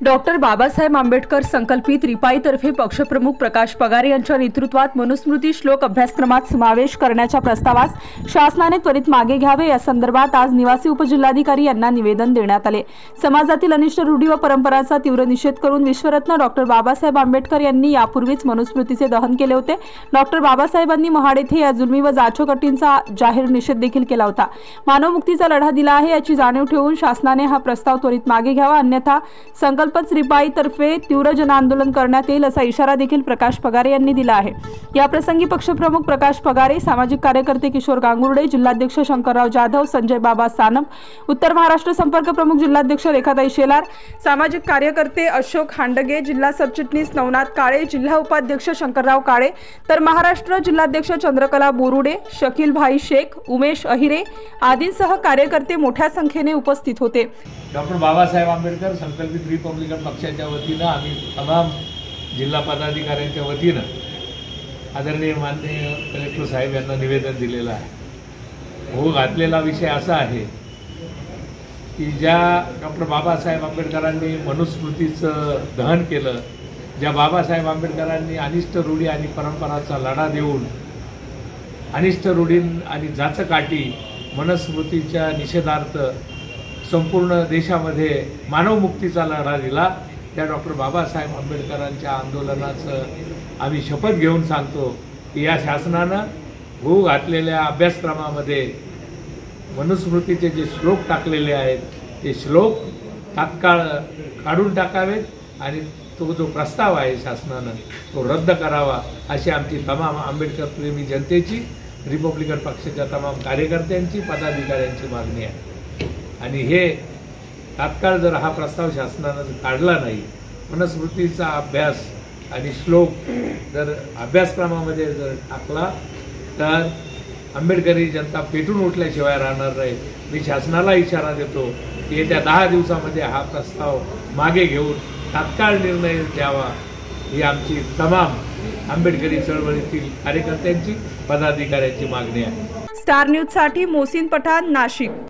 Doctor Babasaheb Ambedkar संकल्पित रिपाईतर्फे पक्षप्रमुख प्रकाश पगारे यांच्या नेतृत्वात मनुस्मृती श्लोक अभ्यासक्रमात समावेश करण्याच्या प्रस्तावास शासनाने त्वरित मागे घ्यावे या संदर्भात आज निवासी उपजिल्हाधिकारी यांना निवेदन देण्यात आले। समाजातील अनिष्ट रूढी व परंपरांचा तीव्र निषेध करून विश्वरत्न डॉक्टर बाबासाहेब आंबेडकर यांनी यापूर्वीच मनुस्मृतीचे दहन केले होते। डॉक्टर बाबासाहेबांनी महाड येथे या जुलमी व जाचोकटींचा जाहीर निषेध देखील केला होता। मानवमुक्तीचा लढा दिला आहे याची जाणीव ठेवून शासनाने हा प्रस्ताव त्वरित मागे घ्यावा, अन्यथा संकल्प रिपाईतर्फे तीव्र जनआंदोलन करण्यात येईल असा इशारा देखील प्रकाश पगारे यांनी दिला आहे। या प्रसंगी पक्षप्रमुख प्रकाश पगारे, सामाजिक कार्यकर्ते किशोर गांगुर्डे, जिल्हाध्यक्ष शंकरराव जाधव, संजय बाबा सानप, उत्तर महाराष्ट्र संपर्क प्रमुख जिल्हाध्यक्ष रेखाताई शेलार, सामाजिक कार्यकर्ते अशोक हांडगे, जिल्हा सरचिटणीस नवनाथ काळे, जिल्हा उपाध्यक्ष शंकरराव काळे, तर महाराष्ट्र जिल्हाध्यक्ष चंद्रकला बोरुडे, शकील भाई शेख, उमेश अहिरे आदींसह कार्यकर्ते मोठ्या संख्येने उपस्थित होते। डॉक्टर बाबासाहेब आंबेडकर संकल्पित रिपब्लिकन पक्षाच्या वतीनं आम्ही तमाम जिल्हा पदाधिकाऱ्यांच्या वतीनं आदरणीय माननीय कलेक्टर साहेब यांना निवेदन दिलेलं आहे। हो घातलेला विषय असा आहे की ज्या डॉक्टर बाबासाहेब आंबेडकरांनी मनुस्मृतीचं दहन केलं, ज्या बाबासाहेब आंबेडकरांनी अनिष्ट रूढी आणि परंपरांचा लढा देऊन अनिष्ट रूढी आणि जाचकाठी मनुस्मृतीच्या निषेधार्थ संपूर्ण देशामध्ये मानवमुक्तीचा लढा दिला, त्या डॉक्टर बाबासाहेब आंबेडकरांच्या आंदोलनाचं आम्ही शपथ घेऊन सांगतो की या शासनानं होऊ घातलेल्या अभ्यासक्रमामध्ये मनुस्मृतीचे जे श्लोक टाकलेले आहेत ते श्लोक तात्काळ काढून टाकावेत आणि तो जो प्रस्ताव आहे शासनानं तो रद्द करावा अशी आमची तमाम आंबेडकर प्रेमी जनतेची, रिपब्लिकन पक्षाच्या तमाम कार्यकर्त्यांची, पदाधिकाऱ्यांची मागणी आहे। आणि हे तात्काळ जर हा प्रस्ताव शासनानं काढला नाही, मनुस्मृतीचा अभ्यास आणि श्लोक जर अभ्यासक्रमामध्ये जर टाकला तर आंबेडकरी जनता पेटून उठल्याशिवाय राहणार नाही। मी शासनाला इशारा देतो की येत्या 10 दिवसामध्ये हा प्रस्ताव मागे घेऊन तात्काळ निर्णय द्यावा ही आमची तमाम आंबेडकरी चळवळीतील कार्यकर्त्यांची, पदाधिकाऱ्यांची मागणी आहे। स्टार न्यूज साठी मोहसिन पठाण, नाशिक।